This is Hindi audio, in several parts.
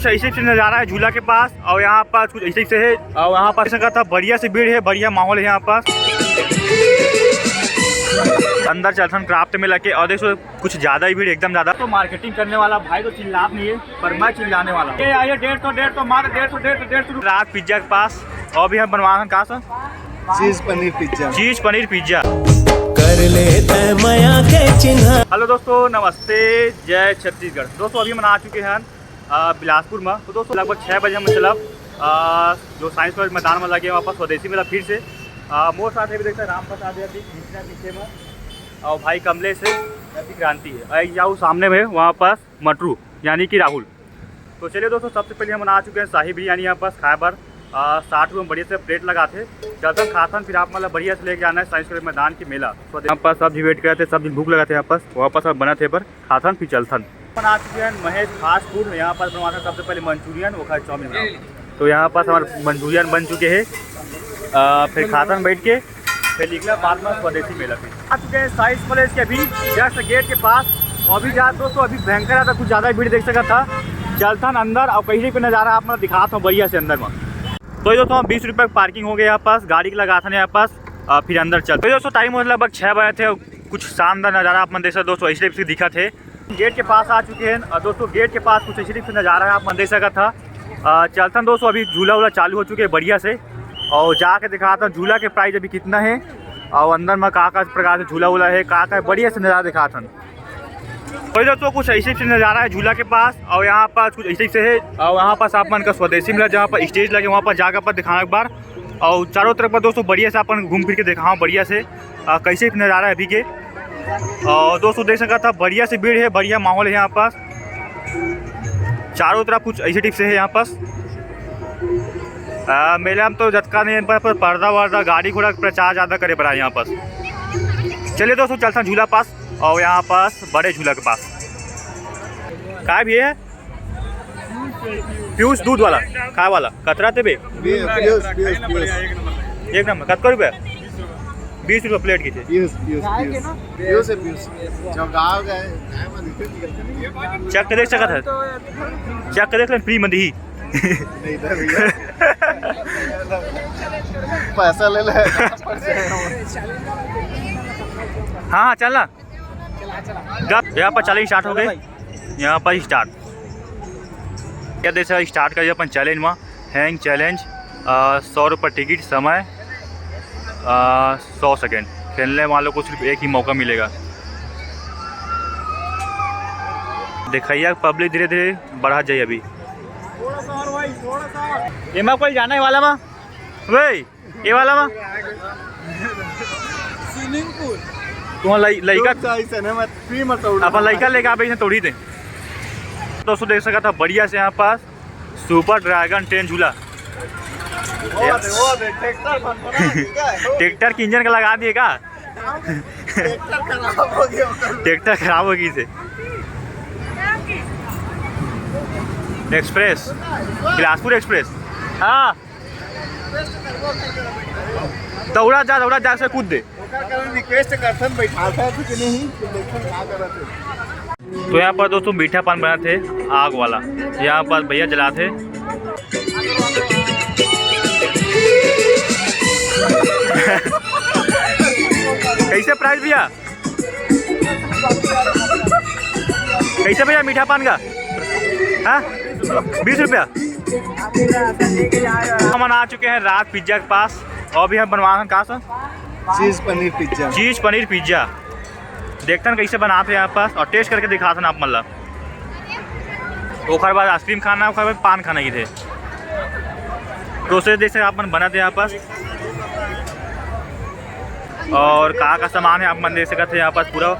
कुछ ऐसे से नज़ारा है झूला के पास, और यहाँ पर कुछ ऐसे से है, और यहाँ पर का था बढ़िया से भीड़ है, बढ़िया माहौल है यहाँ पास। अंदर चलथन क्राफ्ट में लगे, और देखो कुछ ज़्यादा ही भीड़, एकदम ज़्यादा। तो मार्केटिंग करने वाला भाई तो चिल्ला नहीं है, पर मैं चिल्लाने वाला हूँ। आइए 150 मार 150 रात पिज्जा के पास। और भी हम बनवा कहाँ से चीज पनीर पिज्जा कर लेते माया के चिन्ह। हेलो दोस्तों, नमस्ते, जय छत्तीसगढ़। दोस्तों अभी हम आ चुके हैं बिलासपुर में। तो दोस्तों लगभग 6 बजे हम चलब जो साइंस कॉलेज मैदान में लगे वापस स्वदेशी मेला फिर से। मोर साथ भी देखते हैं राम प्रसाद पीछे में, और भाई कमले से क्रांति है, जाऊ सामने में वहाँ पास मटरू यानी कि राहुल। तो चलिए दोस्तों, सबसे पहले हम आ चुके हैं शाही बिरयानी यहाँ पास खाए पर 60 रुपये बढ़िया से प्लेट लगाते चलता खाथन, फिर आप मतलब बढ़िया से लेके आना है साइंस कॉलेज मैदान की मेला। तो यहाँ पर सब जी वेट करे थे, सब दिन भूख लगा थे यहाँ पास, वहाँ पर सब बना थे पर खाथन फिर चलथन। अपन आ चुके हैं महेश फास्ट फूड, यहाँ पर बनवाना सबसे पहले मंचूरियन, वो खाए चाउमीन। तो यहाँ पास हमारे मंचूरियन बन चुके हैं, फिर खाथन बैठ के फिर निकला बाद में स्वदेशी मेला। फिर आ चुके हैं साइंस कॉलेज के अभी जस्ट गेट के पास। और अभी जा दोस्तों अभी भयंकर आता, कुछ ज़्यादा भीड़ देख सका था। चलथन अंदर और कहीं पे नज़ारा आप मैं दिखाता हूँ बढ़िया से अंदर में। तो दोस्तों हम 20 रुपये पार्किंग हो गए यहाँ पास, गाड़ी के लगा था यहाँ पास, फिर अंदर चल। तो दोस्तों टाइम हो लगभग 6 बजे थे, कुछ शानदार नज़ारा आप मन देख सकते दोस्तों, इस टाइप से दिखा थे। गेट के पास आ चुके हैं और दोस्तों गेट के पास कुछ इस टाइप से नज़ारा है आप मन देख सका था। चलथन दोस्तों अभी झूला वूला चालू हो चुके हैं बढ़िया से, और जाके दिखाता हूँ झूला के प्राइस अभी कितना है, और अंदर में का प्रकार से झूला वूला है, का बढ़िया से नज़ारा दिखाता हूँ। तो दोस्तों कुछ ऐसे से नज़ारा है झूला के पास, और यहाँ पर कुछ ऐसे से है, और यहाँ पर आप मन का स्वदेशी मिला जहाँ पर स्टेज लगे वहाँ पर जाकर पर दिखाना एक बार, और चारों तरफ पर दोस्तों बढ़िया से अपन घूम फिर के दिखाऊँ बढ़िया से कैसे नज़ारा है अभी के। और दोस्तों देख सका था बढ़िया से भीड़ है, बढ़िया माहौल है यहाँ पास, चारों तरफ कुछ ऐसे टिप से है यहाँ पास। मेला में तो जतका नहीं पर पर्दा वर्दा गाड़ी घोड़ा प्रचार ज़्यादा करे पड़ा यहाँ पास। चलिए दोस्तों चलता झूला पास, और यहाँ पास बड़े झूला के पास काय भी है पीयूष दूध वाला काय वाला कतरा थे बे एक नंबर कत रुपये 20 रुपये प्लेट की थे। चेक कर देख सकता है, चेक कर देख फ्री मंदी ही पैसा ले ले। हाँ चलना यहाँ पर चैलेंज स्टार्ट हो गए, यहाँ पर स्टार्ट क्या देख सकते स्टार्ट कर अपन चैलेंज में हैंग चैलेंज 100 रुपये टिकट, समय 100 सेकेंड। खेलने वालों को सिर्फ एक ही मौका मिलेगा। देखिए पब्लिक धीरे धीरे बढ़ा जाए। अभी ये मैं कोई जाना है वाला मा वही ये वाला मा स्विमिंग पूल तुम्हारा लड़का अपन लड़का लेके आप तोड़ी थे। दोस्तों देख सका था बढ़िया से यहाँ पास सुपर ड्रैगन ट्रेन झूला ट्रैक्टर की इंजन का लगा दिए का ट्रैक्टर खराब होगी इसे। एक्सप्रेस बिलासपुर एक्सप्रेस, हाँ दौड़ा जा से कूद दे। तो यहाँ पर दोस्तों मीठा पान बना थे आग वाला, यहाँ पर भैया जलाते कैसे प्राइस भैया, कैसे भैया मीठा पान का? हाँ 20 रुपया। हम आ चुके हैं रात पिज्जा के पास, और भी हम बनवा कहाँ से चीज पनीर पिज्जा देखते हैं कैसे बनाते हैं यहाँ पास, और टेस्ट करके दिखाते हैं आप मतलब। ओखर बाद आइसक्रीम खाना, ओखर बाद पान खाना ही थे। प्रोसेस जैसे आप मन बनाते हैं यहाँ पास, और कहाँ का सामान है आप मन देख सकते हैं यहाँ पास पूरा।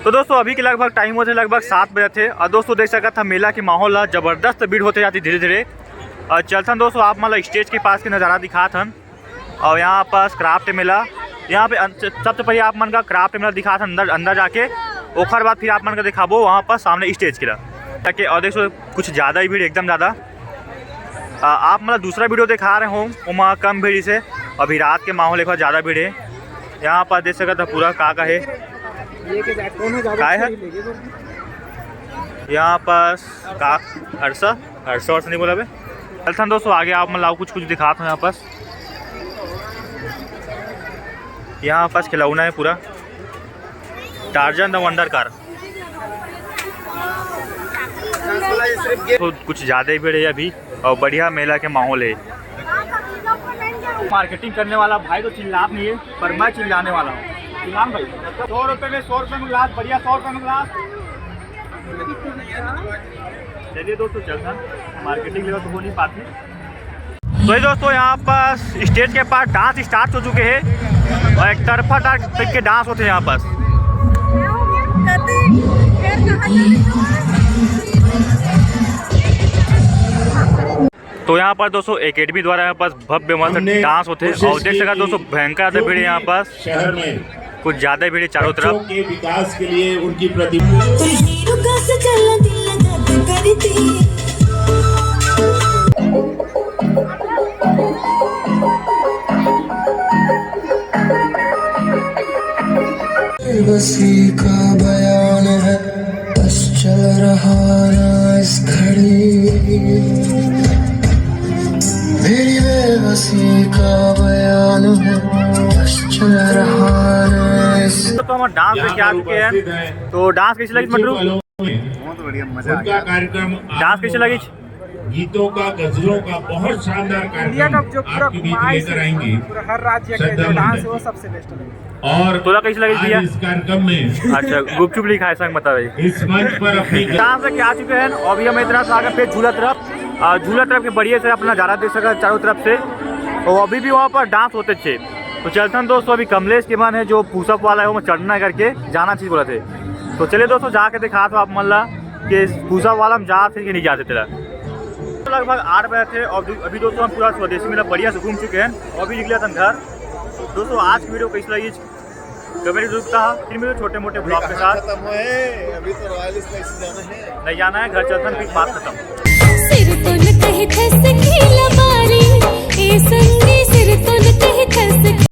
तो दोस्तों अभी के लगभग टाइम होते लगभग 7 बजे थे, और दोस्तों देख सका था मेला की माहौल है ज़बरदस्त भीड़ होते जाती धीरे धीरे। और चलथन दोस्तों आप मतलब स्टेज के पास के नज़ारा दिखाथन, और यहाँ पास क्राफ्ट मेला, यहाँ पे सबसे पहले आप मन का क्राफ्ट मेला दिखाथन अंदर जाके, ओखर बाद फिर आप मन का दिखाबो वहाँ पर सामने स्टेज के ताकि। और देखो कुछ ज़्यादा ही भीड़, एकदम ज़्यादा। आप मतलब दूसरा वीडियो दिखा रहे हो वहाँ कम भीड़ से, अभी रात के माहौल एक ज़्यादा भीड़ है। यहाँ पर देख सकते पूरा का है काय है यहाँ पास का अरसा नहीं बोला बे। चलता दोस्तों आगे आप मतलब कुछ दिखाता हूँ। यहाँ पास खिलौना है पूरा, टार्जन द वंडर कार। तो कुछ ज़्यादा ही भीड़ है अभी और बढ़िया मेला के माहौल है। मार्केटिंग करने वाला भाई तो चिल्ला नहीं है, पर मैं चिल्लाने वाला हूँ। चिल्लान भाई 100 रुपये में 100 रुपये में ग्लास, बढ़िया 100 रुपये में ग्लास। चलिए दोस्तों चलता, मार्केटिंग लेवल तो हो नहीं पाती। तो ये दोस्तों यहाँ पास स्टेज के पास डांस स्टार्ट हो चुके हैं और एक तरफा टाइप के डांस होते हैं यहाँ पास। तो यहाँ पर दोस्तों एकेडमी द्वारा यहाँ पास भव्य मस्त डांस होते हैं और देख सकते दोस्तों भयंकर ज़्यादा भीड़ है यहाँ पास, शहर में कुछ ज़्यादा भीड़ है चारों तरफ। के विकास के लिए उनकी प्रतिभा बसी का बयान है, बस चल रहा ना इस घड़ी, मेरी बेबसी का बयान है, बस चल रहा ना इस। तो हम डांस में क्या चुके हैं, तो डांस कैसी लगी मटरू? बहुत बढ़िया, मजा आ गया। कार्यक्रम डांस कैसी लगी? गीतों का, गजलों का बहुत शानदार कार्यक्रम आपके बीच लेकर आएंगे। हर राज्य के जो डांस है वो सबसे बेस्ट है। और तोला कैसी लगी भैया? इस कार्यक्रम में अच्छा गुपचुप लिखा है संग बता भाई। इस मंच पर अपनी डांस से क्या चुके हैं और अभी हम इतना आगे पे झूला तरफ के बढ़िया से अपना नज़ारा देख सका चारों तरफ से, और अभी भी वहाँ पर डांस होते थे। तो चलते हैं दोस्तों, अभी कमलेश के मन है जो पुशअप वाला है वो चढ़ना करके जाना चीज़ बोला थे। तो चलिए दोस्तों जाके दिखा तो आप मल्ला कि पुशअप वाला हम जा थे कि नहीं जाते तेरा। तो लगभग 8 बजे थे और अभी दोस्तों हम पूरा स्वदेशी मेला बढ़िया से घूम चुके हैं और अभी निकले थे घर। दोस्तों आज की वीडियो कैसी लगी कमेंट जरूर कहा। फिर मेरे छोटे मोटे ब्लॉग के साथ खत्म हुए, अभी तो रॉयल स्पाइसी जाना है। नहीं जाना है, घर चलते हैं, फिर बात खत्म। सिर तो न कहे थस खिलवारी ए संगी, सिर तो न कहे थस